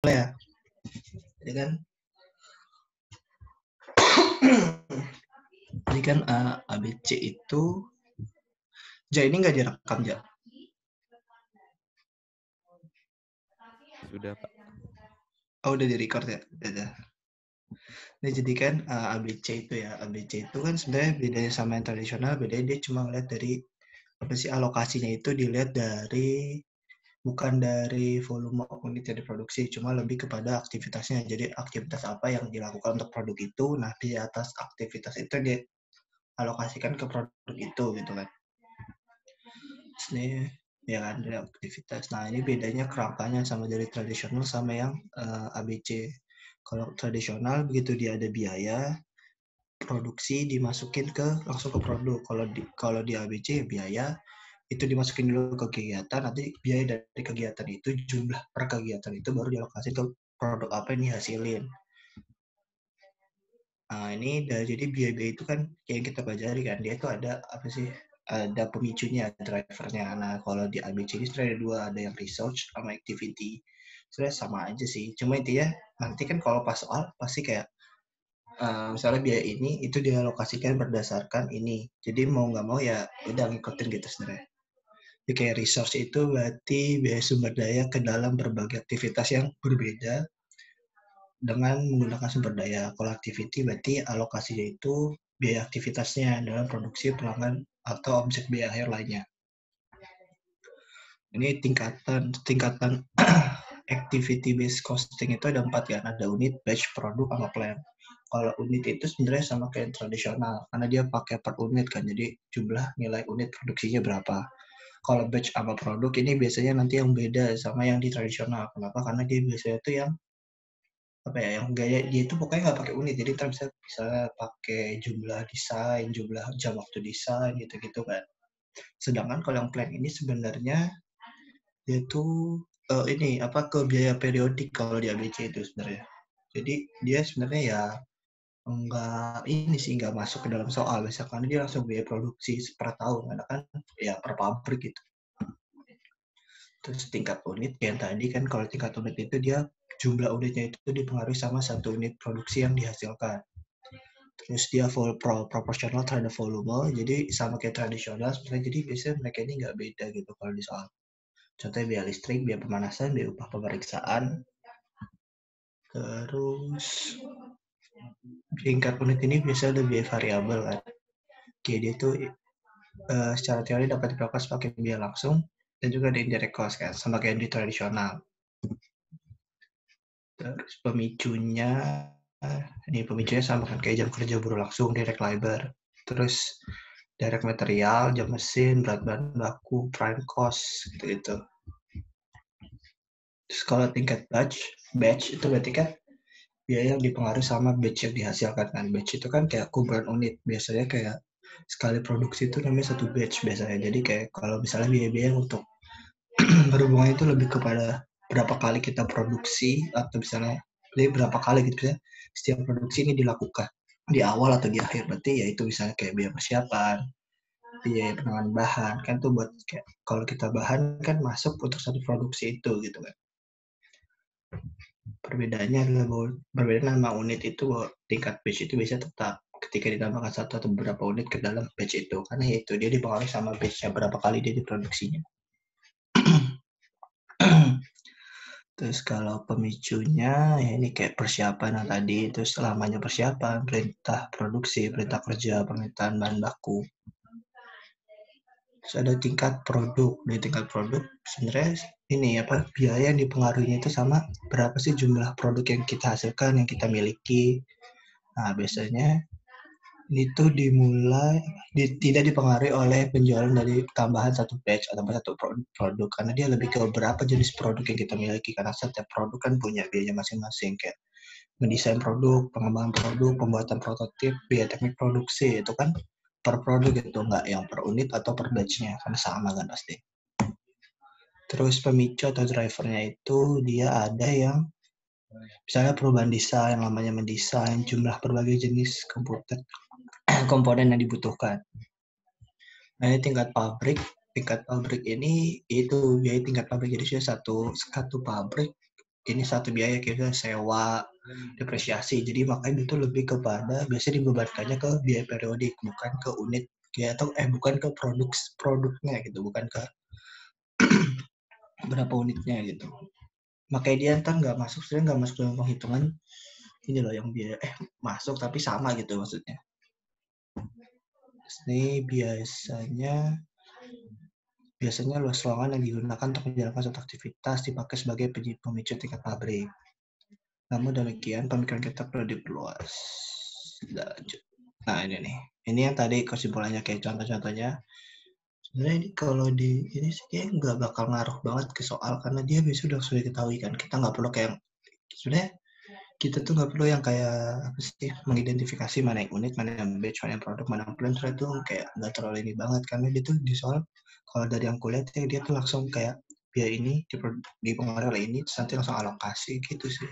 ya. Jadi kan ABC itu ini nggak direkam Ja. Sudah, Pak. Oh, udah di-record ya? Udah. Nah, jadi kan ABC itu kan sebenarnya bedanya sama yang tradisional, bedanya dia cuma ngeliat dari alokasinya itu dilihat dari bukan dari volume unit yang diproduksi, cuma lebih kepada aktivitasnya. Jadi aktivitas apa yang dilakukan untuk produk itu, nah di atas aktivitas itu dia alokasikan ke produk itu gitu kan. Ini ya kan dari aktivitas. Nah ini bedanya kerangkanya sama dari tradisional sama yang ABC. Kalau tradisional begitu dia ada biaya produksi dimasukin langsung ke produk. Kalau di ABC biaya itu dimasukin dulu ke kegiatan, nanti biaya dari kegiatan itu jumlah per kegiatan itu baru dialokasi ke produk apa yang dihasilin. Nah ini jadi biaya itu kan yang kita pelajari kan, dia itu ada ada pemicunya, drivernya. Nah kalau di ABC ini sebenarnya ada dua, ada yang research sama activity. Sebenarnya sama aja sih, cuma intinya nanti kan kalau pas soal pasti kayak misalnya biaya ini itu dialokasikan berdasarkan ini, jadi mau nggak mau ya udah ngikutin gitu sebenarnya. Jadi kayak resource itu berarti biaya sumber daya ke dalam berbagai aktivitas yang berbeda dengan menggunakan sumber daya. Kalau activity berarti alokasinya itu biaya aktivitasnya dalam produksi, pelanggan, atau objek biaya akhir lainnya. Ini tingkatan activity based costing itu ada 4 kan, ada unit, batch, produk, sama plan. Kalau unit itu sebenarnya sama kayak tradisional karena dia pakai per unit kan, jadi jumlah nilai unit produksinya berapa. Kalau batch sama produk ini biasanya nanti yang beda sama yang di tradisional. Kenapa? Karena dia biasanya itu yang yang gaya dia itu pokoknya nggak pakai unit, jadi kita bisa pakai jumlah desain, jumlah jam waktu desain gitu-gitu kan. Sedangkan kalau yang plan ini sebenarnya dia tuh ke biaya periodik kalau di ABC itu sebenarnya. Jadi dia sebenarnya ya nggak masuk ke dalam soal, misalkan dia langsung biaya produksi per tahun, karena kan ya per pabrik gitu. Terus tingkat unit yang tadi kan, kalau tingkat unit itu dia jumlah unitnya itu dipengaruhi sama satu unit produksi yang dihasilkan. Terus dia proporsional terhadap volume, jadi sama kayak tradisional sebenarnya. Jadi biasanya mereka ini nggak beda gitu kalau di soal. Contohnya biaya listrik, biaya pemanasan, biaya upah pemeriksaan. Terus tingkat unit ini biasanya ada biaya variabel kan. Kayak dia tuh secara teori dapat dilakukan sebagai biaya langsung dan juga ada indirect cost kan, sama kayak di tradisional. Terus pemicunya sama kan kayak jam kerja buruh langsung, direct labor. Terus direct material, jam mesin, berat bahan baku, prime cost gitu. Terus kalau tingkat batch itu berarti kan biaya yang dipengaruhi sama batch yang dihasilkan kan. Batch itu kan kayak kumpulan unit, biasanya kayak sekali produksi itu namanya satu batch biasanya. Jadi kayak kalau misalnya biaya-biaya untuk berhubungan itu lebih kepada berapa kali kita produksi, atau misalnya berapa kali gitu ya setiap produksi ini dilakukan di awal atau di akhir. Berarti ya itu misalnya kayak biaya persiapan, biaya penanganan bahan kan, tuh buat kayak kalau kita bahan kan masuk untuk satu produksi itu gitu kan. Perbedaannya adalah bahwa perbedaan nama unit itu, bahwa tingkat batch itu bisa tetap ketika ditambahkan satu atau beberapa unit ke dalam batch itu, karena itu dia dipengaruhi sama batchnya, berapa kali dia diproduksinya. Terus kalau pemicunya ya ini kayak persiapan yang tadi, terus lamanya persiapan, perintah produksi, perintah kerja, permintaan bahan baku. Terus ada tingkat produk. Di tingkat produk sebenarnya ini biaya yang dipengaruhinya itu sama berapa sih jumlah produk yang kita hasilkan, yang kita miliki. Nah biasanya itu tidak dipengaruhi oleh penjualan dari tambahan satu batch atau satu produk, karena dia lebih ke berapa jenis produk yang kita miliki, karena setiap produk kan punya biaya masing-masing, kayak mendesain produk, pengembangan produk, pembuatan prototip, biaya teknik produksi itu kan per produk itu, nggak yang per unit atau per batchnya, karena sama kan pasti. Terus pemicu atau drivernya itu dia ada yang misalnya perubahan desain, namanya mendesain, jumlah berbagai jenis komponen yang dibutuhkan. Nah ini tingkat pabrik. Tingkat pabrik ini itu biaya tingkat pabrik, jadi satu pabrik ini satu biaya kita sewa, depresiasi. Jadi makanya itu lebih kepada biasanya dibebankannya ke biaya periodik, bukan ke unit ya, atau bukan ke produknya gitu, bukan ke berapa unitnya gitu. Makanya dia ntar nggak masuk dalam penghitungan ini loh yang biaya masuk tapi sama gitu maksudnya. Ini biasanya luas ruangan yang digunakan untuk menjalankan suatu aktivitas dipakai sebagai pemicu tingkat pabrik. Namun demikian, pemikiran kita perlu diperluas. Nah, ini nih. Ini yang tadi kesimpulannya kayak contoh-contohnya. Sebenarnya ini kalau ini sih kayak nggak bakal ngaruh banget ke soal karena dia sudah diketahui kan. Kita nggak perlu kayak sebenarnya kita tuh nggak perlu yang kayak apa sih mengidentifikasi mana yang unit, mana yang batch, mana yang produk, mana yang plan. Itu kayak nggak terlalu ini banget karena dia tuh di soal kalau dari yang kulihat dia tuh langsung kayak biaya ini dipengaruhi oleh ini, terus nanti langsung alokasi gitu sih.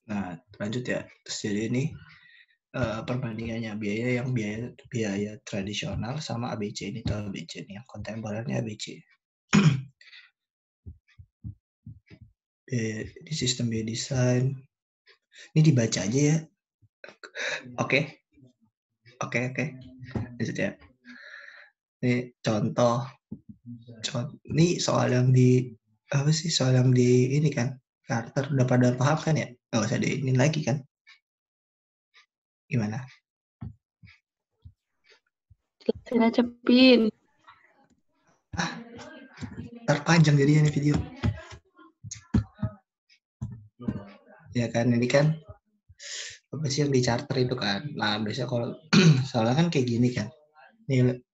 Nah, lanjut ya. Terus jadi ini perbandingannya biaya tradisional sama ABC ini tuh ABC ini yang kontemporernya ABC. Di sistem biaya desain. Ini dibaca aja ya. Oke. Lanjut ya. Ini contoh. Ini soal yang soal yang di ini kan. Carter udah pada paham kan ya? Nggak usah diinin lagi kan? Gimana? Jelasin aja, Pin. Terpanjang jadinya video. Ya kan, ini kan apa sih yang di charter itu kan. Nah, biasanya kalau soalnya kan kayak gini kan. Nih,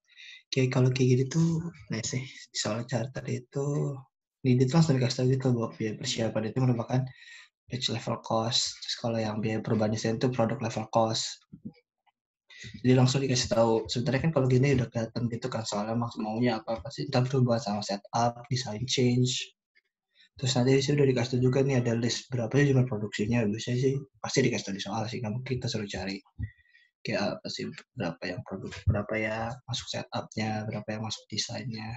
kalau kayak gini tuh, nah sih, soal charter itu, ini langsung dikasih tahu gitu bahwa biaya persiapan itu merupakan batch level cost. Terus kalau yang biaya perubahan desain itu product level cost. Jadi langsung dikasih tahu. Sebenarnya kan kalau gini udah kelihatan gitu kan soalnya maunya apa sih, entah perubahan sama setup, design change. Terus nanti sih udah dikasih tahu juga nih ada list berapa sih jumlah produksinya. Biasanya sih pasti dikasih tahu di soal sih, nggak mungkin kita suruh cari kayak apa sih berapa yang produk, berapa ya masuk setupnya, berapa yang masuk desainnya.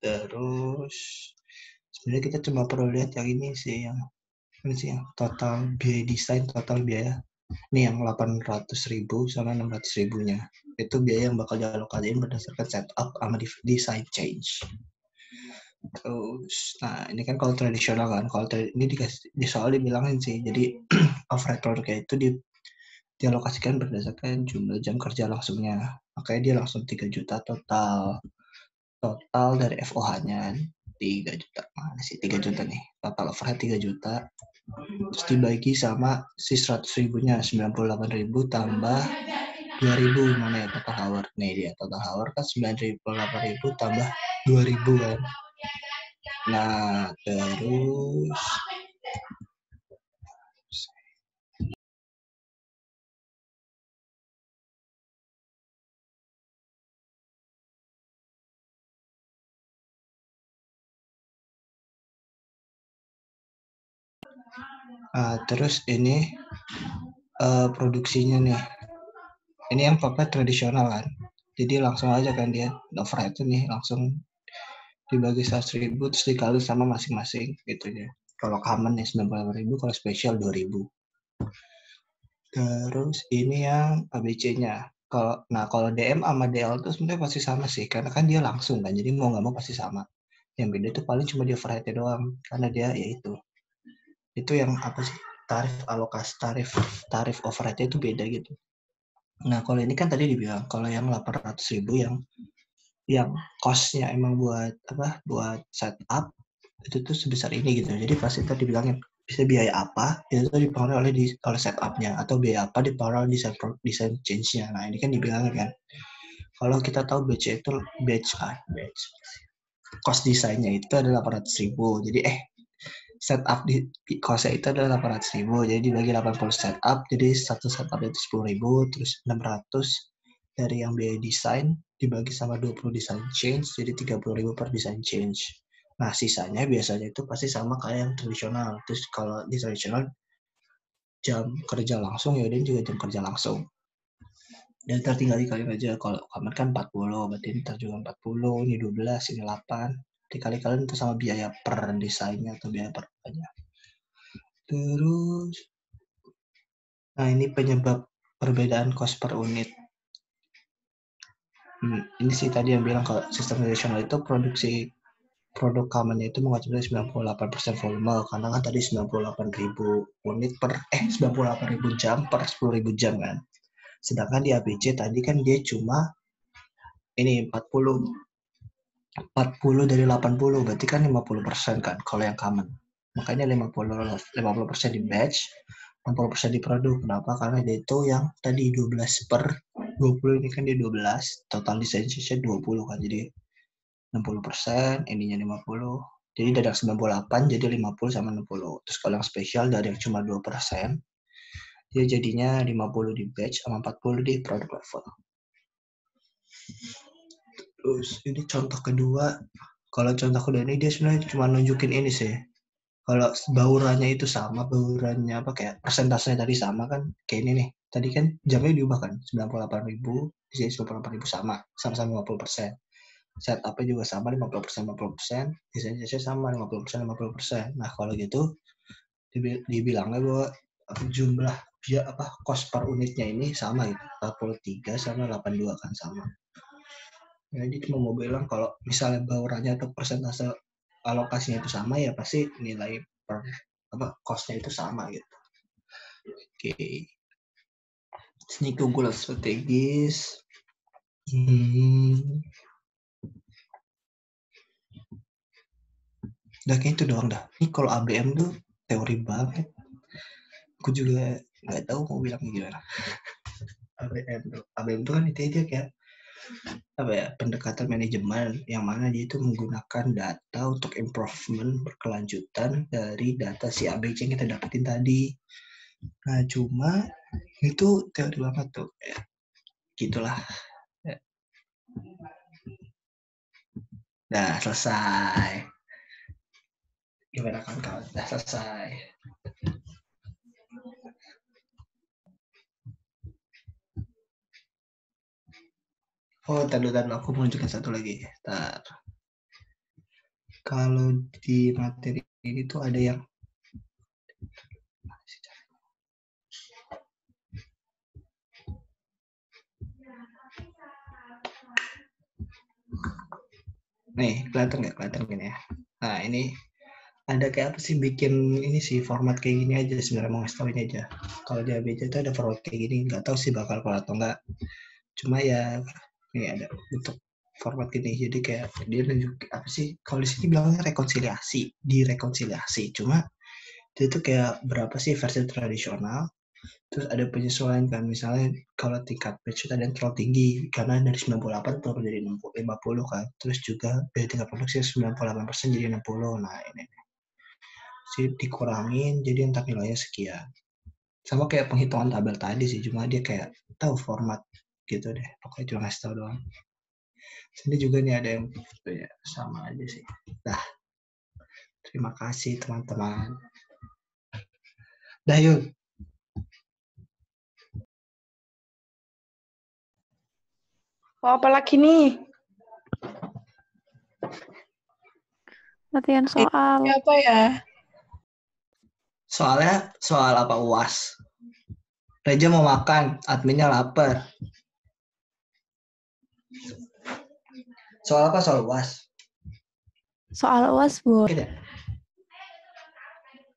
Terus sebenarnya kita cuma perlu lihat yang ini sih yang total biaya desain, total biaya ini yang 800.000 sama 600.000-nya. Itu biaya yang bakal dialokasiin berdasarkan setup sama design change. Terus, nah ini kan kalau tradisional kan, kalau ini di soal dibilangin sih, jadi overhead produknya itu dialokasikan berdasarkan jumlah jam kerja langsungnya. Makanya dia langsung 3 juta total dari FOH-nya 3 juta. Mana sih 3 juta nih? Total overhead 3 juta. Terus dibagi sama si 100.000-nya 98.000 tambah 2.000 mana ya total hour. Nih dia total hour kan 98.000 tambah 2.000 kan. Nah, terus terus ini produksinya nih. Ini yang papa tradisional kan. Jadi langsung aja kan dia overhead itu nih langsung dibagi 100.000 terus dikali sama masing-masing gitu ya. Kalau common nih 98.000, kalau spesial 2.000. Terus ini yang ABC-nya. Kalau DM sama DL itu sebenarnya pasti sama sih, karena kan dia langsung kan, jadi mau nggak mau pasti sama. Yang beda itu paling cuma di overhead-nya doang, karena dia ya itu yang apa sih tarif alokasi tarif overhead-nya itu beda gitu. Nah kalau ini kan tadi dibilang kalau yang 800.000 yang cost-nya emang buat setup itu tuh sebesar ini gitu. Jadi pasti tadi bilangin bisa biaya apa itu tuh dipengaruhi oleh setup-nya atau biaya apa dipengaruhi desain change-nya. Nah ini kan dibilangin kan kalau kita tahu batch cost desainnya itu adalah 800.000. Jadi setup di cost-nya itu adalah 800.000. Jadi dibagi 80 setup, jadi satu setup itu 10.000, terus 600 dari yang biaya desain dibagi sama 20 design change, jadi 30.000 per design change. Nah, sisanya biasanya itu pasti sama kayak yang tradisional. Terus kalau di tradisional jam kerja langsung, ya udah juga jam kerja langsung. Dan ntar tinggal dikali aja. Kalau kamar kan 40, berarti ntar juga 40, ini 12, ini 8. Dikali-kali itu sama biaya per desainnya atau biaya per apanya. Terus, nah ini penyebab perbedaan cost per unit. Ini sih tadi yang bilang kalau sistem tradisional itu produk common-nya itu mengacu dari 98% volume, karena kan tadi 98.000 unit per 98.000 jam per 10.000 jam kan. Sedangkan di ABC tadi kan dia cuma ini 40 dari 80, berarti kan 50% kan kalau yang common. Makanya 50% di batch, 60% di produk. Kenapa? Karena dia itu yang tadi 12 per 20, ini kan dia 12, total desainnya 20 kan, jadi 60%, ininya 50. Jadi dari yang 98 jadi 50 sama 60. Terus kalau yang spesial dari yang cuma 2%, dia jadinya 50 di batch sama 40 di product level. Terus ini contoh kedua. Kalau contoh kedua ini dia sebenarnya cuma nunjukin ini sih. Kalau baurannya itu sama, baurannya apa kayak persentasenya tadi sama kan, kayak ini nih. Tadi kan jamnya diubah kan, 98.000, di sini 98.000 sama-sama 50%. Setup-nya juga sama 50%, desainnya sama 50%. Nah, kalau gitu dibilangnya bahwa jumlah cost per unitnya ini sama gitu. 43 sama 82 kan sama. Jadi cuma mau bilang kalau misalnya baurannya atau persentase alokasinya itu sama, ya pasti nilai per cost-nya itu sama gitu. Oke. Sneak Google strategis. Udah kayak itu doang dah. Ini kalau ABM tuh teori banget. Aku juga nggak tahu mau bilang gimana. ABM tuh kan itu dia kayak apa ya, pendekatan manajemen yang mana dia itu menggunakan data untuk improvement berkelanjutan dari data si ABC yang kita dapetin tadi. Nah, cuma itu teori banget tuh, ya, gitulah. Ya. Dah selesai. Gimana kan kawan? Dah selesai. Oh, tadi aku mau tunjukkan satu lagi. Ntar. Kalau di materi ini tuh ada yang nih, kelihatan nggak? Kelihatan gini ya. Nah, ini ada kayak apa sih bikin ini sih format kayak gini aja sebenarnya, mau ngasih tau ini aja. Kalau di ABC itu ada format kayak gini, nggak tahu sih bakal keluar atau enggak. Cuma ya ini ada untuk format gini, jadi kayak dia nunjuk apa sih, kalau di sini bilangnya direkonsiliasi. Cuma dia itu kayak berapa sih versi tradisional, terus ada penyesuaian kan, misalnya kalau tingkat batch tadi yang terlalu tinggi karena dari 98 turun jadi 50 kan, terus juga dari tingkat produksi 98% jadi 60. Nah, ini sih dikurangin jadi entar nilainya sekian. Sama kayak penghitungan tabel tadi sih, cuma dia kayak tahu format gitu deh, pokoknya cuma ngasih tahu doang. Sini juga nih ada yang ya, sama aja sih. Dah, terima kasih teman-teman. Dah yuk. Oh, apa lagi nih? Latihan soal. Apa ya? Soalnya soal apa UAS? Reja mau makan, adminnya lapar. Soal apa? Soal UAS. Soal UAS, Bu. Oke deh.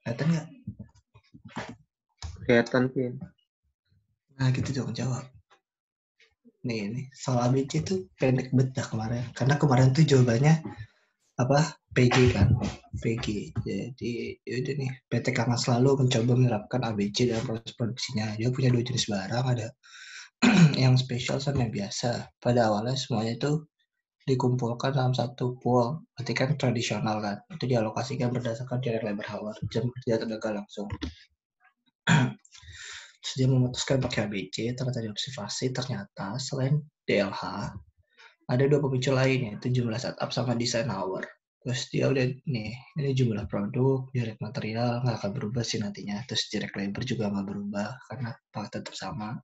Kelihatan nggak? Kelihatan, Pin. Nah, gitu dong jawab. Nih, soal ABC tuh pendek banget kemarin. Karena kemarin tuh jawabannya apa? PG kan. PG. Jadi, yaudah nih. PT Karena selalu mencoba menerapkan ABC dalam proses produksinya. Dia punya 2 jenis barang. Ada yang spesial sama yang biasa. Pada awalnya semuanya itu dikumpulkan dalam satu pool. Berarti kan tradisional kan. Itu dialokasikan berdasarkan direct labor hour. Jam kerja tenaga langsung. Terus dia memutuskan pakai ABC, ternyata diobservasi, ternyata selain DLH, ada 2 pemicu lainnya, itu jumlah setup sama design hour. Terus dia udah nih, ini jumlah produk, direct material nggak akan berubah sih nantinya. Terus direct labor juga nggak berubah karena tetap sama.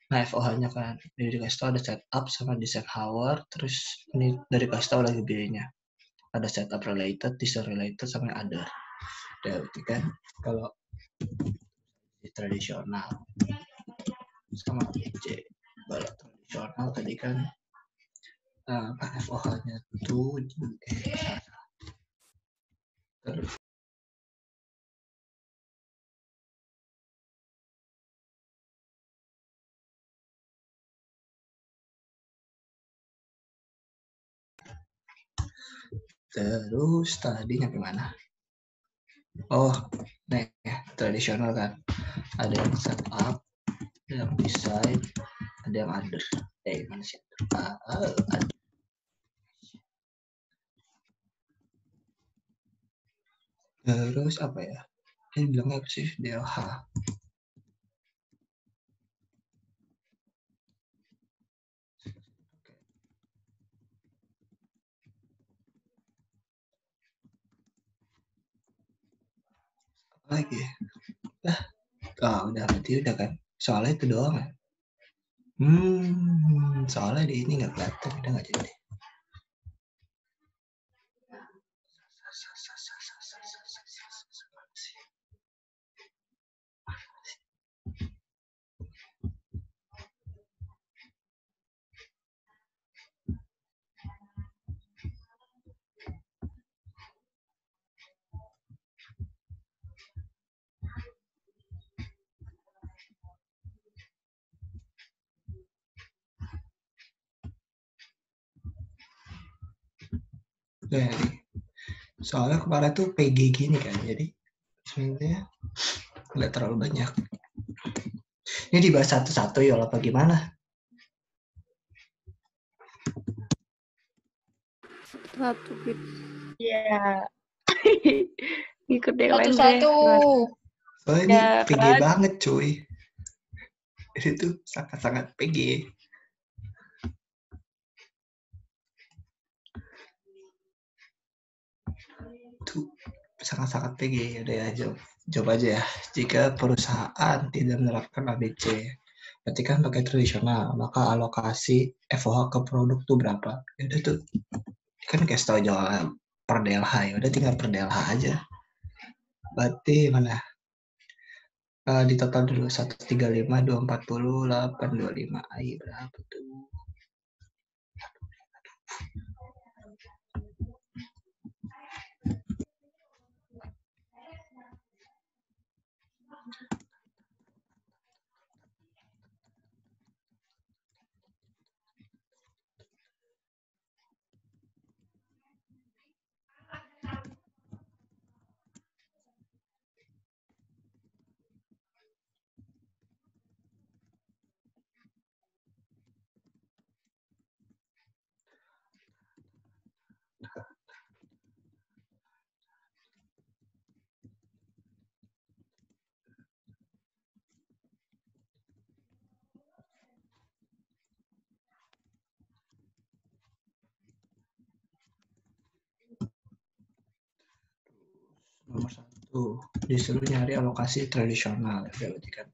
Nah, FOH-nya kan dari dikasih tahu ada setup sama design hour, terus ini dari kasih tahu lagi biayanya. Ada setup related, design related, sama yang other. Berarti kan kalau di tradisional sama DJ, kalau tradisional tadi kan FOH-nya tuh terus tadi nyampe mana? Oh, nih tradisional kan. Ada yang setup, ada yang design, ada yang other. Mana sih? Other. Terus apa ya? Ini bilangnya apa sih? DLH. Apa lagi? Udah berarti udah kan. Soalnya itu doang ya. Soalnya di ini nggak kelihatan, udah nggak jadi. Jadi, soalnya kemarin tuh PG gini kan, jadi sebenarnya nggak terlalu banyak. Ini dibahas satu-satu ya, apa gimana? Satu bit. Iya. Ikut yang lain deh. Satu-satu. Soalnya ini Ya, PG kan? banget cuy. Ini tuh sangat-sangat PG. Tuh sangat-sangat PG. Udah ya, jawab aja ya. Jika perusahaan tidak menerapkan ABC, berarti kan pakai tradisional, maka alokasi FOH ke produk tuh berapa? Ya udah tuh, kan kasih tau jawab per DLH, ya udah tinggal per DLH aja. Berarti mana? Di total dulu 135, 240, 825. Ai berapa tuh? Nomor 1 disuruh nyari alokasi tradisional, berarti kan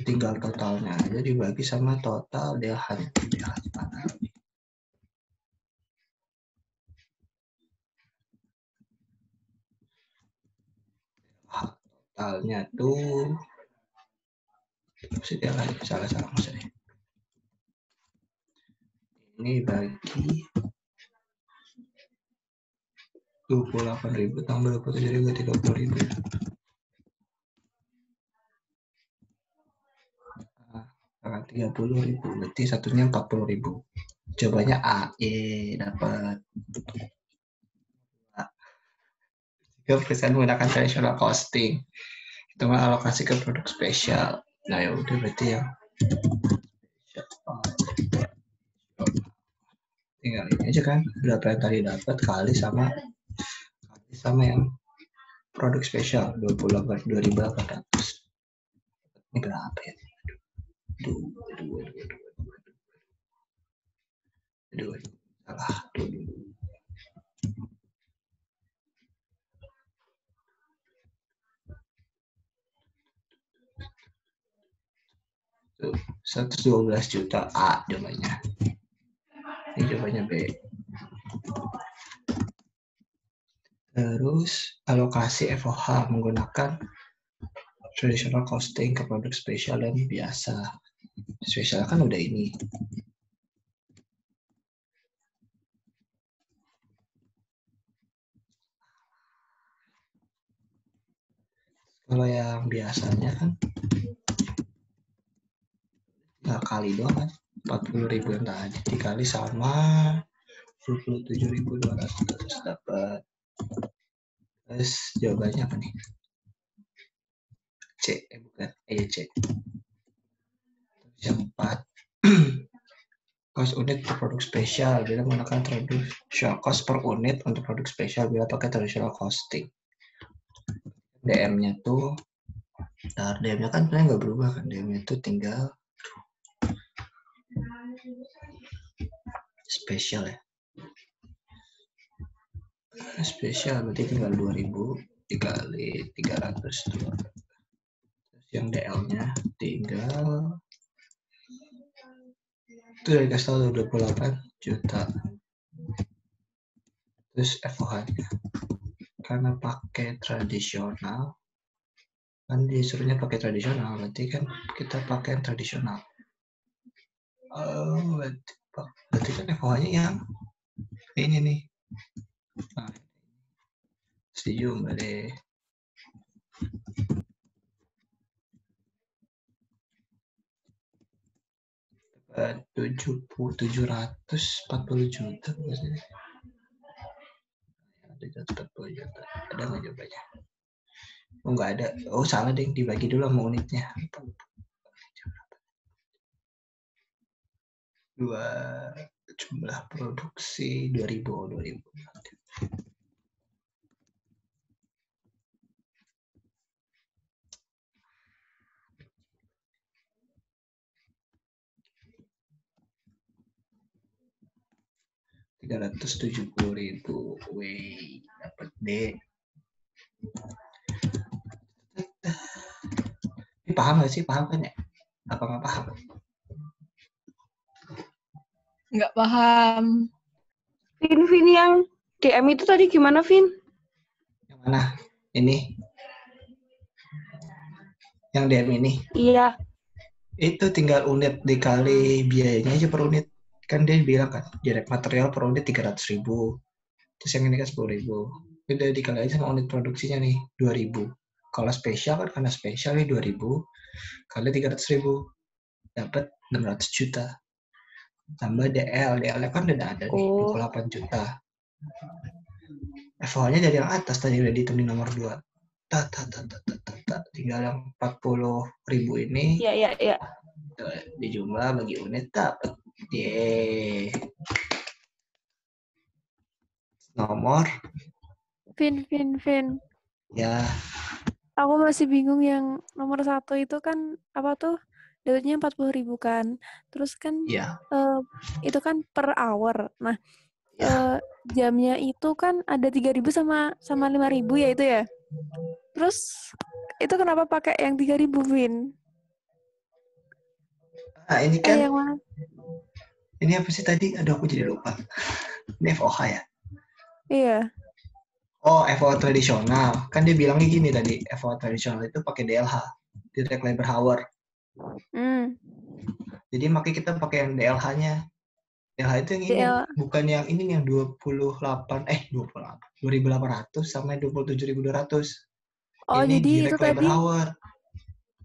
tinggal totalnya aja dibagi sama total DLH mana. Totalnya tuh salah maksudnya. Ini bagi 28.000 tambah 27.000, 30.000. Nah, 30.000, berarti satunya 40.000. Jawabannya A. Dapat. Jika perusahaan menggunakan traditional costing, itu mah alokasi ke produk spesial. Nah ya udah berarti yang tinggal ini aja kan, berapa yang tadi dapat kali sama yang produk spesial 2.800. Ini berapa ya? Aduh. Salah. Tuh, 112 juta A jawabannya. Ini jawabannya B. Terus alokasi FOH menggunakan traditional costing ke produk spesial dan biasa. Spesial kan udah ini. Kalau yang biasanya kan nggak kali doang kan, 40.000 yang tadi dikali sama 27.200 dapat. Terus jawabannya apa nih? C, bukan, C. Yang 4. Cost unit untuk produk spesial bila menggunakan traditional cost per unit untuk produk spesial bila pakai traditional costing. DM-nya tuh, DM-nya kan sebenarnya nggak berubah kan, DM-nya tuh tinggal spesial ya. Spesial berarti tinggal 2.000 dikali 300. Terus yang DL-nya tinggal itu dari kasih tahu 28 juta. Terus FOH-nya karena pakai tradisional kan disuruhnya pakai tradisional, berarti kan kita pakai yang tradisional. Berarti kan FOH-nya yang ini nih. Nah, setuju mbak deh. Dapat 740 juta maksudnya. Ada 740 juta. Ada nggak jawabannya? Oh nggak ada. Oh salah deh, dibagi dulu sama unitnya. Dua jumlah produksi 2000. 370.000. Wih, dapat D. Ini paham nggak sih? Paham kan ya? Apa nggak paham? Nggak paham. Vin yang DM itu tadi gimana, Vin? Yang mana? Ini? Yang DM ini? Iya. Itu tinggal unit dikali biayanya aja per unit. Kan dia bilang kan, direct material per unit 300.000. Terus yang ini kan 10.000. Udah dikali aja sama unit produksinya nih, 2.000. Kalau spesial kan karena spesial nih 2.000 kali 300.000. Dapat 600 juta. Tambah DL kan udah ada nih, 28 juta. FOH-nya dari yang atas tadi udah ditemuin nomor 2. Tinggal yang 40.000 ini. Iya. Dijumlah bagi unit dapat. Yeay. Nomor. Vin. Ya. Aku masih bingung yang nomor 1 itu kan apa tuh? Dapatnya 40.000 kan. Terus kan Ya. itu kan per hour. Nah, Ya. jamnya itu kan ada 3.000 sama 5.000 ya itu ya. Terus itu kenapa pakai yang 3.000, Vin? Nah, ini kan yang mana? Ini apa sih tadi? Aduh, aku jadi lupa. Ini FOH ya? Iya. Oh, FOH tradisional. Kan dia bilangnya gini tadi, FOH tradisional itu pakai DLH, direct labor hour. Jadi makanya kita pakai yang DLH-nya. DLH itu yang ini, bukan yang ini yang 2.800 sama 27.200. Oh, ini jadi direct itu labor tadi hour.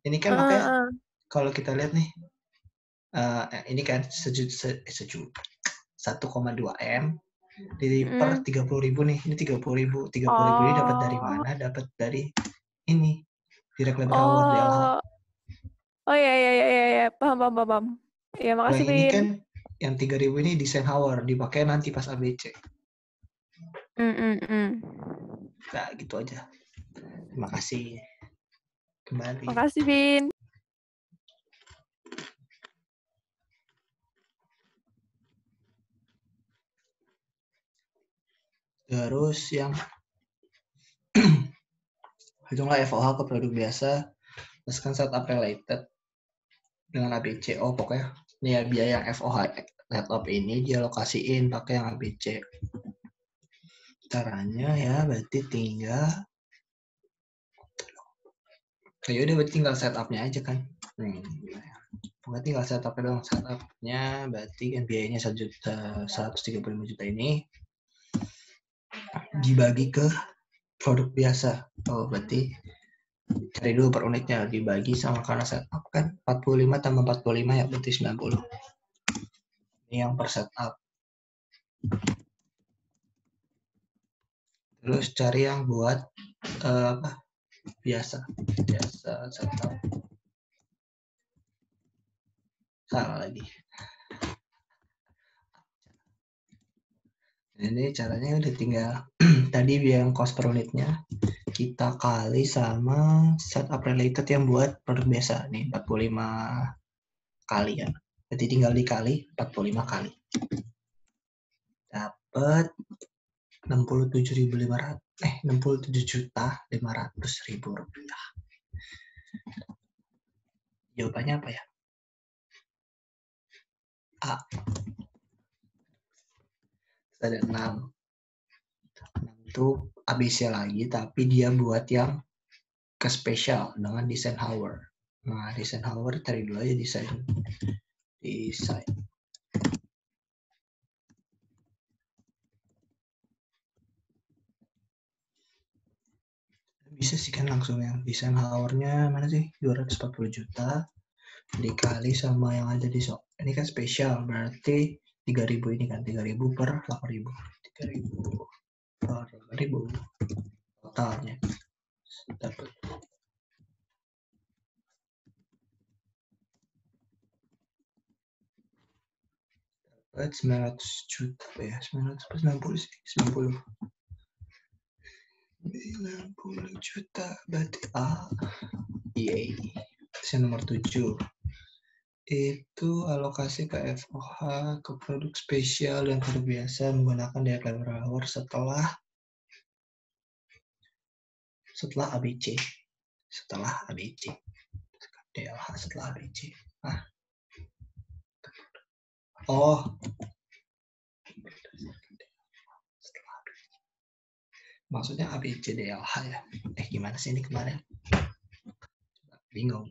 Ini kan makanya kalau kita lihat nih, ini kan 1,2 M di per 30.000 nih. Ini 30.000. 30.000 ini dapat dari mana? Dapat dari ini, direct labor hour DLH. Oh iya. Paham. Ya, makasih, Yang ini Vin. kan yang 3.000 ini desain hour, dipakai nanti pas ABC. Nah, gitu aja. Terima kasih. Kembali. Makasih, Vin. Terus yang hitunglah FOH ke produk biasa, teruskan setup related dengan ABC. Oh, pokoknya ini ya biaya yang FOH setup ini dialokasiin pakai yang ABC. Caranya ya berarti tinggal berarti tinggal setupnya aja kan. Pokoknya tinggal setupnya doang. Setupnya berarti kan biayanya 135 juta ini dibagi ke produk biasa. Oh, berarti cari dulu per unitnya, dibagi sama karena setup kan 45 tambah 45 ya berarti 90. Ini yang per setup. Terus cari yang buat biasa setup. Salah lagi. Ini caranya udah tinggal tadi yang cost per unitnya kita kali sama setup related yang buat produk biasa nih 45 kali ya. Berarti tinggal dikali 45 kali. Dapat 67.500 rupiah. Jawabannya apa ya? A. Ada 6. 6 itu ABC lagi, tapi dia buat yang ke spesial dengan desain Hour. Nah, desain Hour cari dulu aja desain. Bisa sih kan langsung yang desain Hour-nya mana sih? 240 juta dikali sama yang ada di shop. Ini kan spesial, berarti 3.000 ini kan 3.000 per 8.000. 3.000 per 8.000 totalnya dapat 900 juta ya, 990 sih, 90 juta berarti EA. Yang nomor 7 itu alokasi ke FOH ke produk spesial dan produk biasa menggunakan daya lebar hour setelah ABC. Setelah ABC. DLH setelah ABC. Maksudnya ABC DLH ya. Gimana sih ini kemarin? Bingung.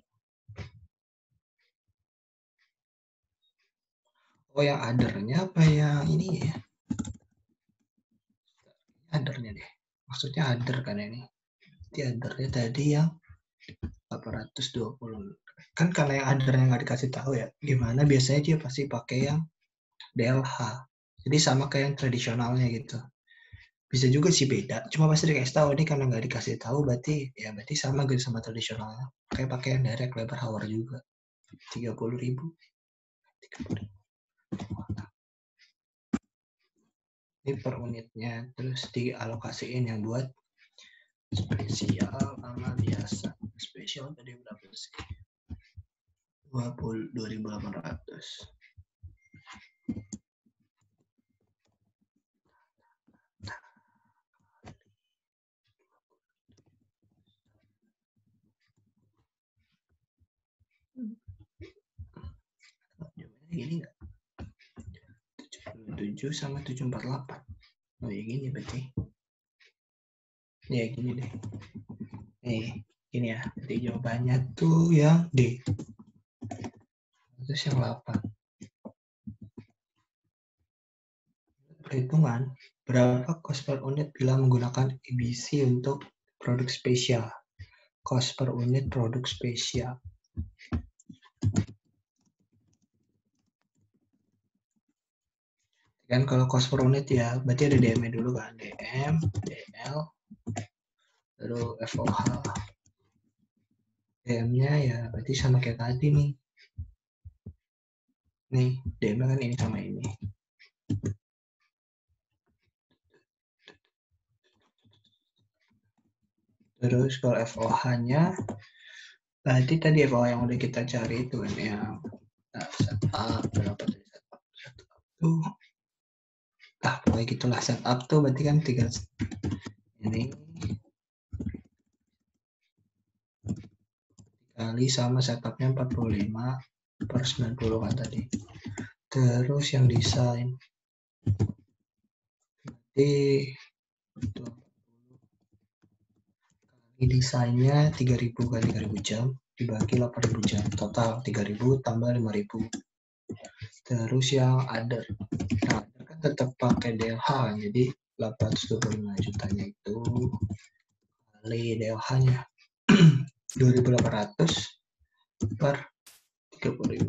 Oh, yang other-nya apa yang ini ya? Other-nya deh. Maksudnya other kan ini. Di other-nya tadi yang 820. Kan karena yang other-nya nggak dikasih tahu ya. Gimana biasanya dia pasti pakai yang DLH. Jadi sama kayak yang tradisionalnya gitu. Bisa juga sih beda. Cuma pasti dikasih tahu. Ini karena nggak dikasih tahu berarti sama gitu sama tradisionalnya. Kayak pakai yang direct labor hour juga. 30.000. Ini per unitnya, terus dialokasiin yang buat spesial sama biasa. Spesial tadi berapa sih? 2.800. Gini nggak? 77 sama 748. Oh ya gini berarti. Ya gini deh. Gini ya. Jadi jawabannya tuh yang D. Terus yang 8. Perhitungan berapa cost per unit bila menggunakan ABC untuk produk spesial. Cost per unit produk spesial. Kan kalau cost per unit ya, berarti ada DM-nya dulu kan. DM, DL, lalu FOH. DM-nya ya berarti sama kayak tadi nih. Nih, DM-nya kan ini sama ini. Terus kalau FOH-nya, berarti tadi FOH yang udah kita cari itu kan yang setup, berapa tadi setup tuh. pokoknya gitulah. Setup tuh berarti kan 3 ini kali sama setupnya 45/90 kan tadi. Terus yang desain di desainnya 3.000 kali 3.000 jam dibagi 8.000 jam, total 3.000 tambah 5.000. Terus yang other, nah other kan tetap pakai DLH kan, jadi 825 jutanya itu kali DLH-nya 2.800 per 30.000,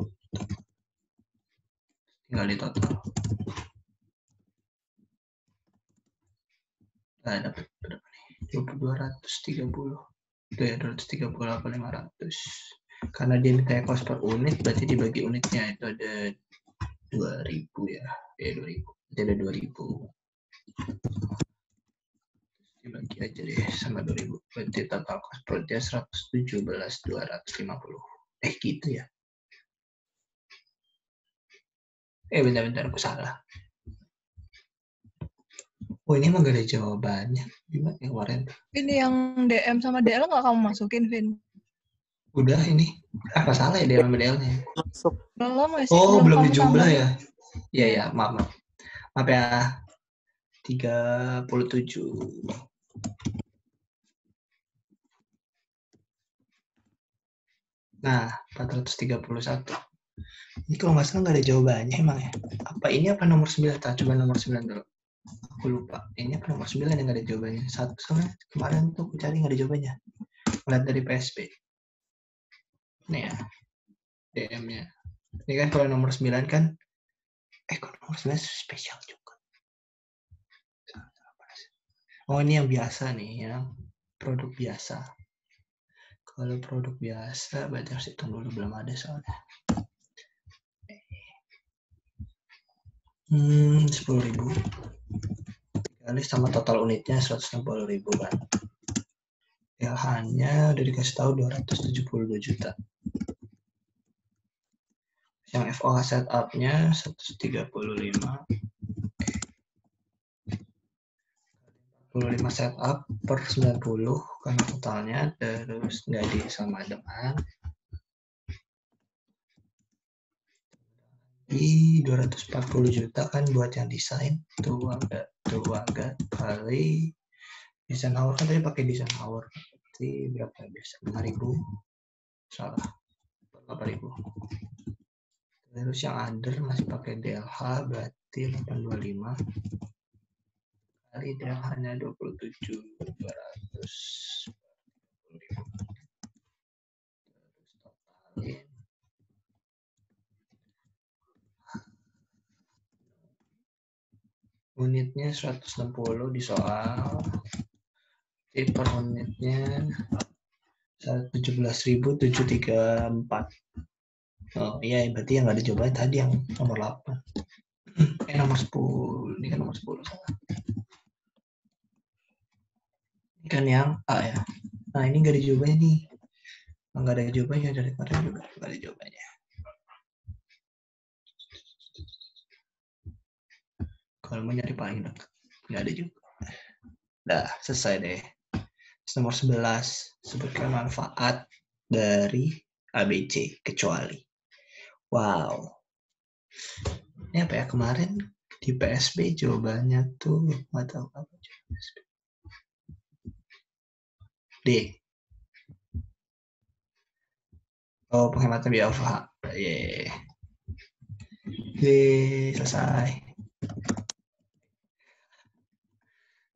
tinggal di total. Nah, dapat berapa nih? 230. Itu ya 230 apa 500. Karena dia minta cost per unit, berarti dibagi unitnya itu ada 2.000 ya. 2.000. Jadi ada 2.000. Dibagi aja deh sama 2.000. Berarti total cost per dia 117.250. Gitu ya. Bentar-bentar aku salah. Oh, ini emang gak ada jawabannya. Gimana yang kemarin? Ini yang DM sama DL nggak kamu masukin, Vin? Udah ini. Apa salah ya DM sama DL-nya? Masuk. Belum nggak sih? Oh, belum kamu dijumlah tambahin. ya? Iya, maaf. Maaf ya. 37. Nah, 431. Ini kalau nggak salah nggak ada jawabannya emang ya. Apa ini apa nomor 9? Coba nomor 9 dulu. Aku lupa. Ini apa nomor 9 yang nggak ada jawabannya? Satu soalnya kemarin tuh aku cari nggak ada jawabannya. Lihat dari PSP. Nih ya. DM-nya. Ini kan kalau nomor 9 kan kalau nomor 9 spesial juga. Oh, ini yang biasa nih, yang produk biasa. Kalau produk biasa berarti harus hitung dulu, belum ada soalnya. 10.000 kali sama total unitnya 160.000 kan. LH-nya udah dikasih tahu 272 juta. Yang FOH setup-nya 135. 45 setup per 90 karena totalnya, terus gaji sama dengan di 240 juta kan buat yang desain tuh agak kali desain hour kan tadi pakai desain hour berarti berapa biasa 5.000 salah 8.000. Terus yang under masih pakai DLH berarti 825 kali DLH-nya 27.200 terus totalin unitnya 160 di soal, per unitnya 17.734. Oh iya, berarti yang nggak ada jawaban tadi yang nomor 8. Nomor 10. Ini kan nomor 10 salah. Ini kan yang A ya. Nah ini nggak ada jawabannya nih. Nggak ada jawabannya dari kemarin juga nggak ada jawabannya. Kalau mau nyari paling dekat, nggak ada juga. Udah, selesai deh. Nomor 11, sebutkan manfaat dari ABC kecuali. Wow. Ini apa ya, kemarin di PSB jawabannya tuh nggak tahu apa PSB. D. Oh, penghematan biaya UFH. Yeah. Selesai.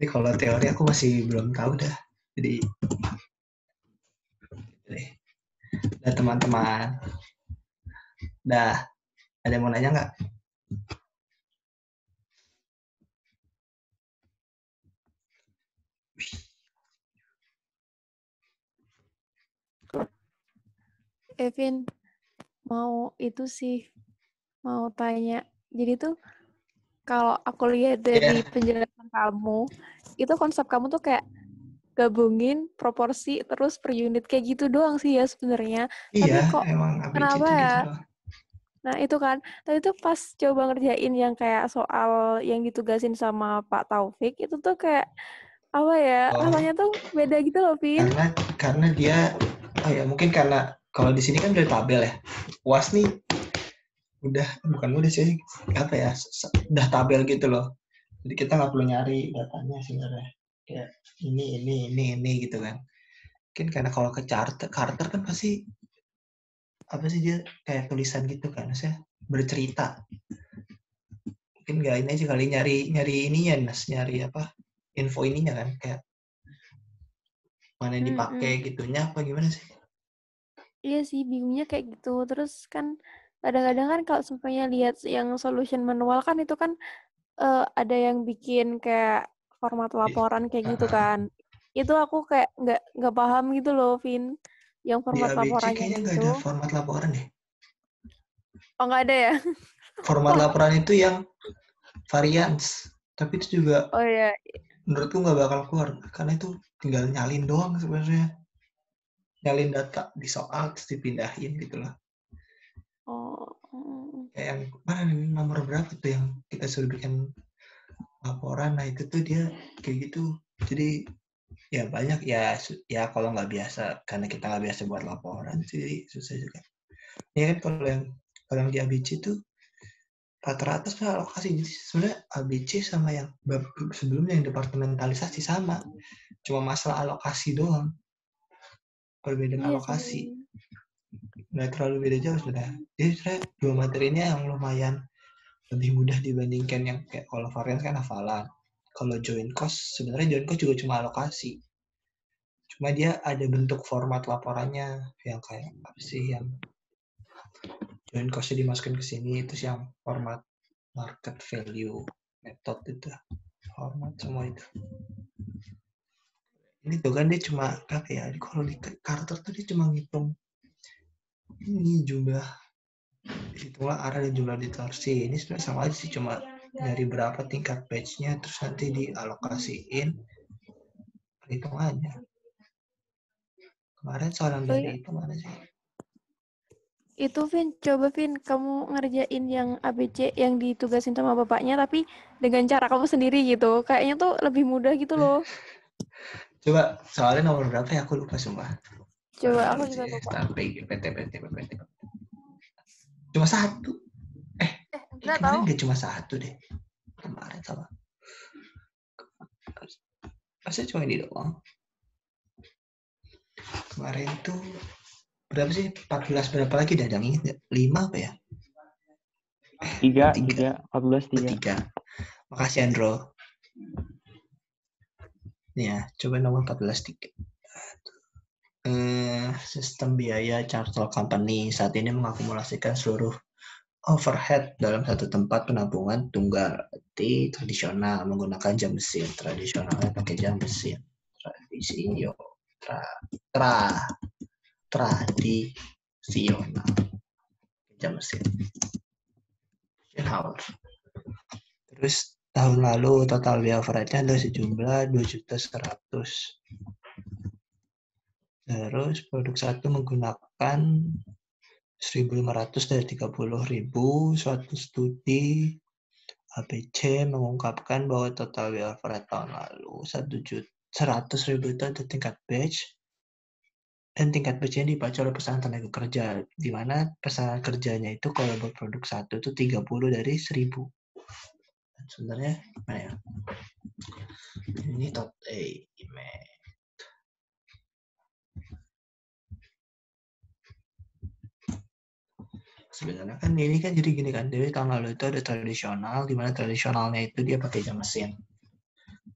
Ini kalau teori aku masih belum tahu dah. Jadi dah teman-teman. Dah. Ada yang mau nanya nggak? Evin, mau itu sih, mau tanya. Jadi tuh, kalau aku lihat dari penjelasan kamu, itu konsep kamu tuh kayak gabungin proporsi terus per unit kayak gitu doang sih ya sebenarnya. Iya, Tapi kok emang ABC kenapa itu ya? gitu doang. Nah, itu kan. Tapi itu pas coba ngerjain yang kayak soal yang ditugasin sama Pak Taufik, itu tuh kayak, apa ya, Oh, rasanya tuh beda gitu loh, Vin. karena dia, oh ya mungkin karena kalau di sini kan udah tabel ya. UAS nih udah bukan udah sih apa ya udah tabel gitu loh. Jadi kita nggak perlu nyari datanya sebenarnya. Kayak ini gitu kan. Mungkin karena kalau ke Carter kan pasti apa sih dia kayak tulisan gitu kan, saya bercerita. Mungkin nggak ini aja kali nyari ininya, nyari apa info ininya kan kayak mana yang dipakai gitunya apa gimana sih? Iya sih, bingungnya kayak gitu. Terus kan kadang-kadang kan kalau semuanya lihat yang solution manual kan itu kan ada yang bikin kayak format laporan kayak gitu kan. Itu aku kayak nggak paham gitu loh, Vin. Yang Di format ABC laporannya kayaknya nggak gitu. ada format laporan deh. Oh, nggak ada ya? Format laporan itu yang variance, tapi itu juga Oh ya. menurutku nggak bakal keluar karena itu tinggal nyalin doang sebenarnya, nyalin data di soal terus dipindahin gitu loh. Oh. Kayak yang mana nih nomor berapa tuh yang kita suruh bikin laporan, nah itu tuh dia kayak gitu. Jadi ya banyak ya kalau nggak biasa karena kita nggak biasa buat laporan jadi susah juga. Ya kan kalau yang di ABC itu rata-rata sebenarnya alokasi. Jadi sebenarnya ABC sama yang sebelumnya yang departementalisasi sama, cuma masalah alokasi doang, perbedaan Iya sih. alokasi nggak terlalu beda jauh sebenarnya. Jadi sebenarnya dua materinya yang lumayan lebih mudah dibandingkan yang kayak kalau variance kan hafalan. Kalau joint cost sebenarnya joint cost juga cuma alokasi. Cuma dia ada bentuk format laporannya yang kayak apa sih yang joint costnya dimasukin ke sini itu yang format market value method itu format semua itu. Ini tuh kan dia cuma apa ya? Kalau di Carter tuh dia cuma ngitung ini jumlah hitunglah arah dan jumlah distorsi. Ini sebenarnya sama aja sih, cuma dari berapa tingkat batch-nya terus nanti dialokasiin perhitungannya. Kemarin seorang Oh dari ya. itu mana sih? Itu Vin, coba Vin kamu ngerjain yang ABC yang ditugasin sama bapaknya tapi dengan cara kamu sendiri gitu. Kayaknya tuh lebih mudah gitu loh. Coba soalnya nomor berapa ya aku lupa sumpah. Coba aku juga lupa. Strategi PT. Cuma satu. Enggak tahu. Kemarin nggak cuma satu deh. Kemarin sama. Pasti cuma ini doang. Kemarin tuh berapa sih? 14 berapa lagi dadang ini? 5 apa ya? 3, 14, 3. Makasih Andro. Ya, coba nomor 14 tiket. Sistem biaya charter company saat ini mengakumulasikan seluruh overhead dalam satu tempat penampungan tunggal tradisional menggunakan jam mesin. Tradisionalnya pakai jam mesin. Tradisional jam mesin. Terus tahun lalu total biaya overhead-nya ada sejumlah 2.100.000. Terus produk satu menggunakan 1.500 dari 30.000. Suatu studi ABC mengungkapkan bahwa total biaya overhead tahun lalu 100.000 itu ada tingkat batch, dan tingkat batch-nya dibaca oleh pesanan tenaga kerja, di mana pesanan kerjanya itu kalau buat produk satu itu 30 dari 1.000. Sebenarnya mana ya? Ini top sebenarnya kan ini kan jadi gini kan, dari tahun lalu itu ada tradisional, di mana tradisionalnya itu dia pakai jam mesin.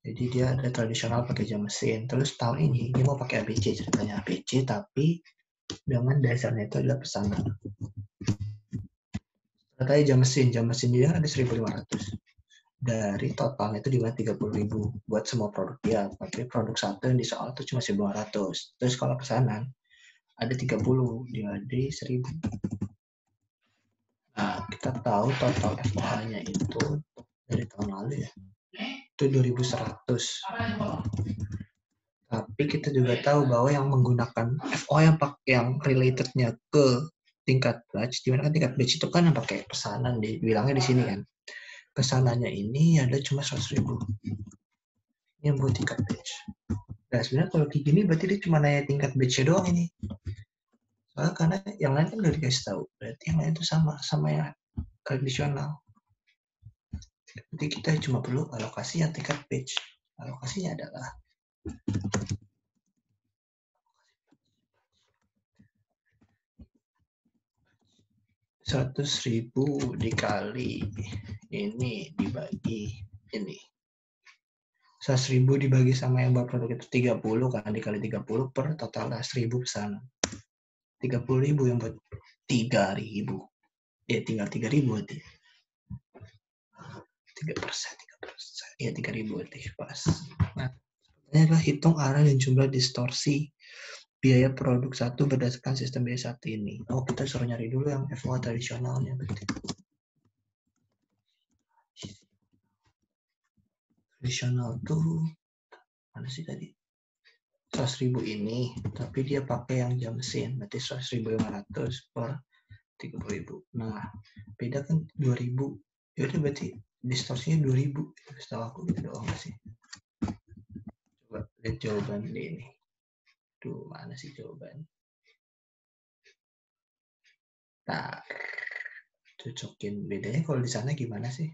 Jadi dia ada tradisional pakai jam mesin. Terus tahun ini dia mau pakai ABC, ceritanya ABC tapi dengan dasarnya itu adalah pesanan. Katanya jam mesin dia ada 1.500. Dari totalnya itu dibuat 30.000 buat semua produk dia. Tapi produk satu yang disoal itu cuma 1.500. Terus kalau pesanan ada 30 di 1.000. Nah, kita tahu total FOA-nya itu dari tahun lalu ya, itu 2.100. Tapi kita juga tahu bahwa yang menggunakan FOA yang related-nya ke tingkat batch, dimana kan tingkat batch itu kan yang pakai pesanan, bilangnya di sini kan. Pesanannya ini ada cuma 100.000. Ini yang buat tingkat batch. Nah, sebenarnya kalau kayak gini berarti dia cuma nanya tingkat batch doang ini. Soalnya karena yang lain kan udah dikasih tahu. Berarti yang lain itu sama yang tradisional. Jadi kita cuma perlu alokasi yang tingkat batch. Alokasinya adalah 100.000 dikali ini dibagi ini. 100.000 dibagi sama yang buat produk itu 30 kan, dikali 30 per total 1.000 pesanan. 30.000 yang buat 3.000. Tinggal 3.000 berarti. 3%. Ya 3.000 berarti pas. Nah, ini adalah hitung arah dan jumlah distorsi biaya produk satu berdasarkan sistem biaya satu ini. Oh, kita suruh nyari dulu yang FOH tradisionalnya berarti. Tradisional tuh mana sih tadi? 100.000 ini, tapi dia pakai yang jam mesin, berarti 100.500 per 30.000. Nah, beda kan 2.000. Ya udah berarti distorsinya 2.000. Setahu aku gitu doang sih. Coba lihat jawaban ini. Tuh, mana sih jawaban? Nah, cocokin bedanya kalau di sana gimana sih?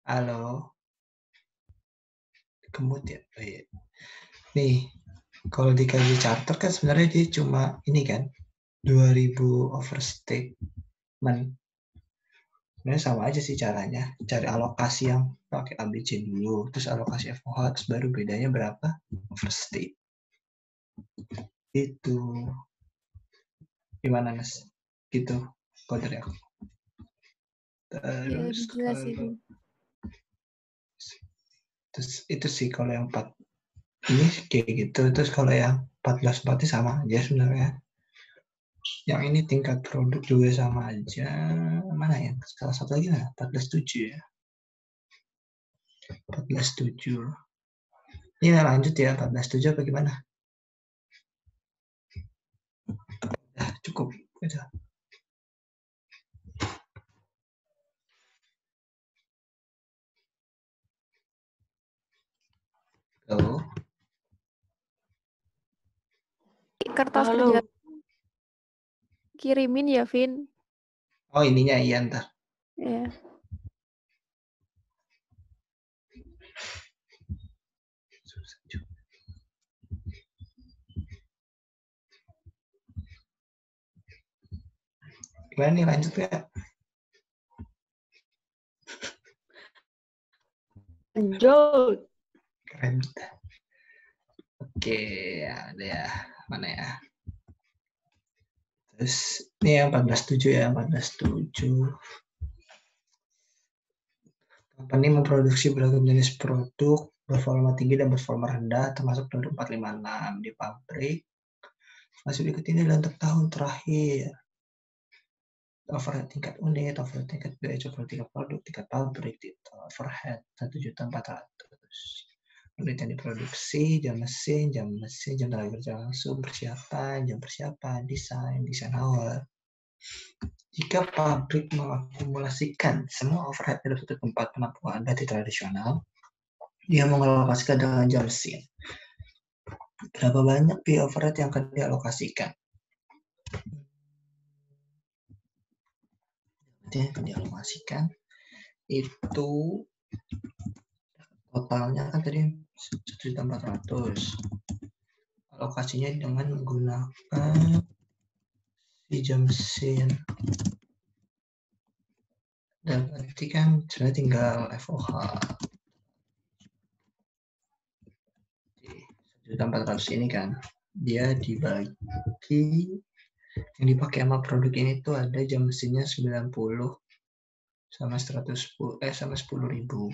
Halo. Kemut ya? Oh, iya. Nih, kalau dikaji charter kan sebenarnya dia cuma ini kan 2.000 overstatement. Sebenarnya sama aja sih caranya. Cari alokasi yang pakai ABC dulu, terus alokasi FOH, terus baru bedanya berapa overstate. Itu gimana Mas? Gitu kalau dari aku. Terus terus itu sih kalau yang 4 ini kayak gitu. Terus kalau yang 14 sama aja sebenarnya. Yang ini tingkat produk juga sama aja. Mana ya? Salah satu lagi lah, 14.7 ya. 14.7. Ini lanjut ya, 14.7 apa gimana? Nah, cukup. Udah. Halo. Kertas kerja kirimin ya, Vin. Oh, ininya iya ntar. Ya. Gimana nih, lanjut ya? Lanjut. Keren. Oke, ada ya. Mana ya? Terus ini yang 14.7 ya, 14.7. Company memproduksi beragam jenis produk bervolume tinggi dan bervolume rendah, termasuk produk 456 di pabrik. Masih berikut ini adalah untuk tahun terakhir. Overhead tingkat unit, overhead tingkat batch, overhead tingkat produk, tingkat pabrik, overhead 1.400.000. Unit yang diproduksi, jam mesin, jam tenaga kerja langsung, persiapan, jam persiapan, desain hour. Jika pabrik mengakumulasikan semua overhead dari satu tempat penampungan data tradisional, dia mengalokasikan dengan jam mesin. Berapa banyak biaya overhead yang akan dialokasikan? Yang akan dialokasikan itu totalnya kan tadi 1.400.000. Alokasinya dengan menggunakan si jam mesin. Dan berarti kan sebenarnya tinggal FOH. 1.400.000 ini kan dia dibagi, yang dipakai sama produk ini tuh ada jam mesinnya 90 sama 110 sama 10.000.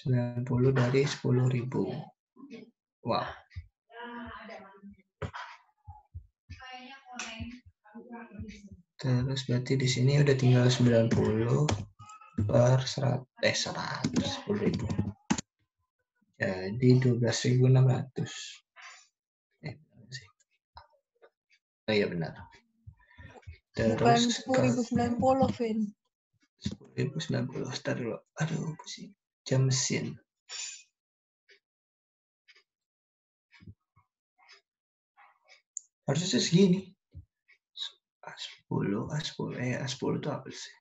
90 dari 10.000. Wow. Terus berarti di sini udah tinggal 90 per 10.000. Jadi 12.600. Oh iya benar. Terus Bukan 10.090, Vin. 10.090. Start dulu. Aduh, pusing. Jam mesin. Harusnya segini. A10 itu apa sih?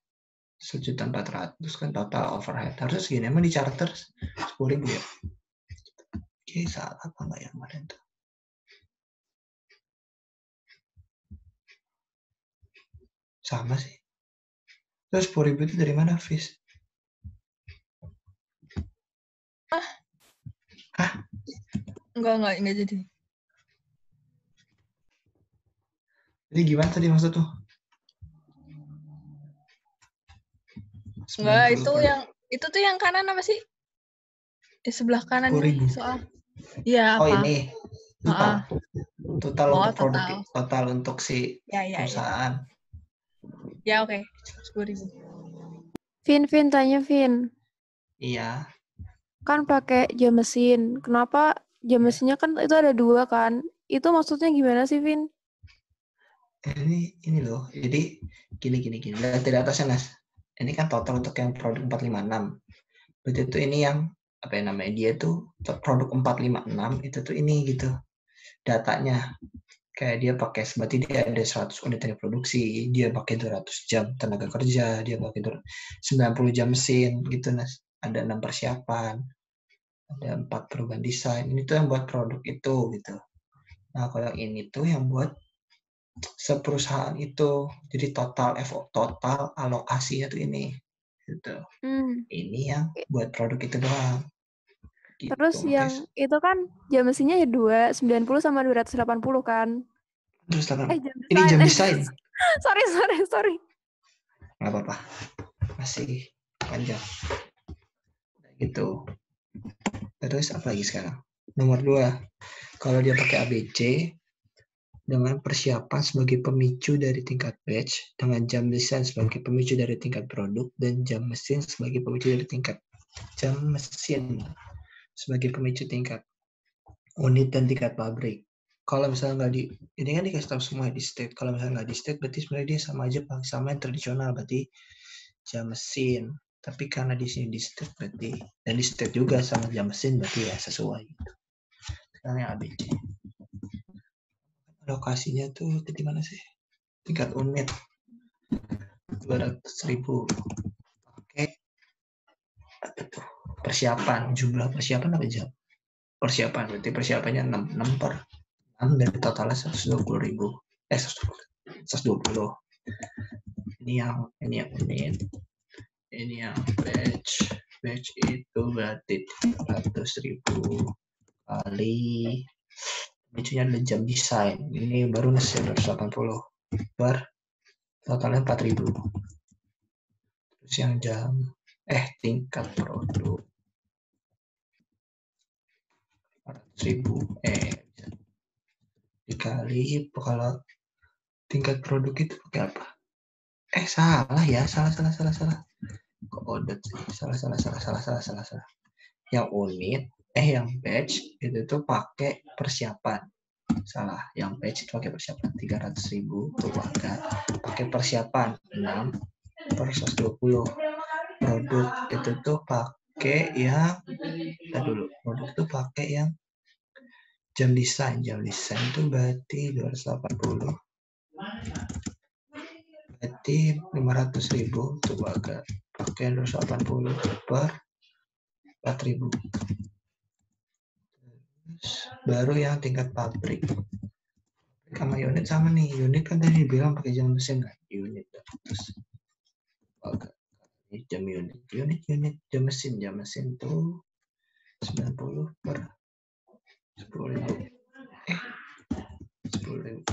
1.400.000 kan total overhead. Harusnya segini. Emang di charter 10.000 ya? Oke, salah apa enggak yang kemarin tuh? Sama sih. Terus 10.000 itu dari mana, Fis? Hah? Enggak jadi. Jadi gimana tadi maksud tuh? Enggak, itu tuh yang kanan apa sih? Di sebelah kanan ini soal. Iya, Oh, apa? ini. Total untuk produk, total. total untuk si perusahaan. Ya, oke. 10.000. Vin, tanya Vin. Iya. Kan pakai jam mesin. Kenapa jam mesinnya kan itu ada 2 kan? Itu maksudnya gimana sih, Vin? Ini loh. Jadi gini. Lihat dari atasnya, Nas. Ini kan total untuk yang produk 456. Berarti itu ini yang apa ya namanya? Dia tuh produk 456 itu tuh ini gitu. Datanya. Kayak dia pakai, berarti dia ada 100 unit yang diproduksi, dia pakai 200 jam tenaga kerja, dia pakai 90 jam mesin gitu, Nas. Ada 6 persiapan, ada 4 perubahan desain. Ini tuh yang buat produk itu gitu. Nah, kalau yang ini tuh yang buat seperusahaan itu. Jadi total alokasinya tuh ini gitu. Ini yang buat produk itu doang. Gitu. Terus yang itu kan jam mesinnya ya 90 sama 280 kan? Terus ini jam desain. sorry. Nggak apa-apa. Masih panjang. Gitu. Terus apa lagi sekarang? Nomor 2. Kalau dia pakai ABC dengan persiapan sebagai pemicu dari tingkat batch, dengan jam desain sebagai pemicu dari tingkat produk, dan jam mesin sebagai pemicu dari tingkat jam mesin sebagai pemicu tingkat unit dan tingkat pabrik. Kalau misalnya nggak ini kan dikasih tahu semua di state. Kalau misalnya nggak di state, berarti sebenarnya dia sama aja sama yang tradisional, berarti jam mesin. Tapi karena di sini di state berarti, dan di state juga sama jam mesin, berarti ya sesuai. Sekarang yang ABC. Lokasinya tuh di mana sih? Tingkat unit 200.000. Oke. Persiapan, jumlah persiapan apa jam? Persiapan, berarti persiapannya 6 per 6 dari totalnya 120.000. 120. Ini yang unit. Ini yang batch. Batch itu berarti 300.000 kali. Ini adalah jam desain. Ini baru nasi 280. Totalnya 4.000. Terus yang jam tingkat produk 400.000 dikali kalau tingkat produk itu pakai apa? Salah ya, salah. Kode salah. Yang unit, yang batch itu tuh pakai persiapan. Salah, yang batch itu pakai persiapan 300.000 tuh pakai persiapan 6/120. Produk itu tuh pakai yang produk itu pakai yang jam desain itu berarti 280. Berarti 500.000 tuh pakai 280 per 4.000. Terus baru yang tingkat pabrik. Sama unit sama nih. Unit kan tadi bilang pakai jam mesin kan? Unit. Terus jam unit jam mesin tuh 90 per 10.000. 10.000.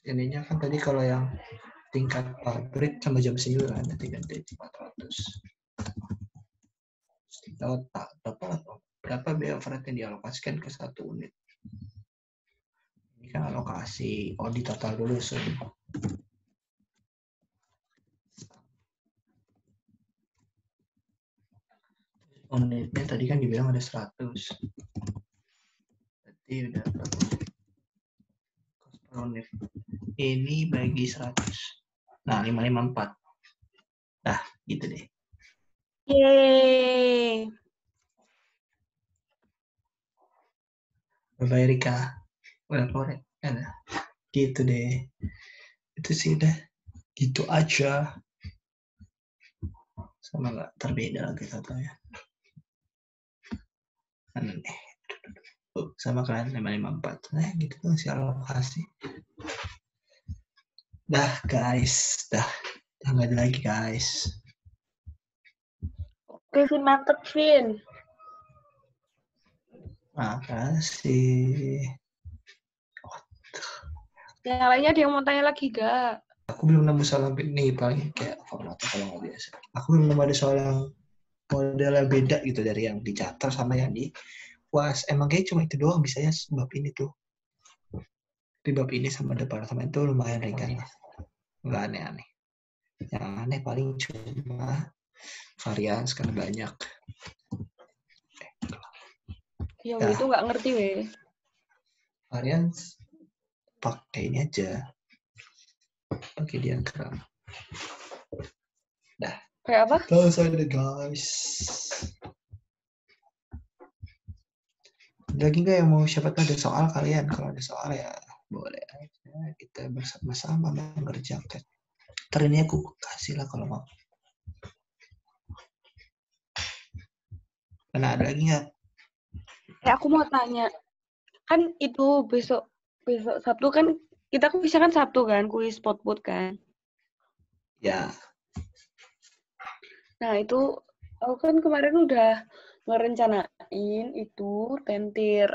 Ininya kan tadi kalau yang tingkat pabrik sama jam mesin juga ada 3.400. Berapa biaya overhead yang dialokasikan ke satu unit? Ini kan alokasi. Di total dulu unitnya tadi kan dibilang ada 100. Berarti udah berapa? Cost per unit. Ini bagi 100. Nah, 554. Nah, gitu deh. Yeay. Bye Rika. Udah korek. Gitu deh. Itu sih udah. Gitu aja. Sama nggak terbeda lagi katanya. Sama kan 554. Nah, gitu tuh si alokasi. Dah guys. Nggak ada lagi guys. Oke, Vin, mantep, Vin. Makasih. Yang lainnya ada yang mau tanya lagi gak? Aku belum nemu soal nih, paling kayak format kalau nggak biasa. Aku belum nemu ada soal yang modelnya beda gitu dari yang di chapter sama yang di UAS. Emang kayak cuma itu doang bisanya bab ini tuh. Di bab ini sama departemen itu lumayan ringan lah. Nggak aneh-aneh. Yang aneh paling cuma varians karena banyak. Ya, itu nggak ngerti, weh. Varians pakai ini aja. Pakai diagram. Dah. Kayak apa? Tahu saya deh guys. Lagi nggak yang mau siapa tahu ada soal kalian? Kalau ada soal ya boleh aja kita bersama-sama mengerjakan. Ntar ini aku kasih lah kalau mau. Karena ada lagi nggak? Aku mau tanya. Kan itu besok Sabtu kan, kita kuisnya kan Sabtu kan, kuis spotboot kan. Ya. Nah, itu aku kan kemarin udah ngerencanain itu tentir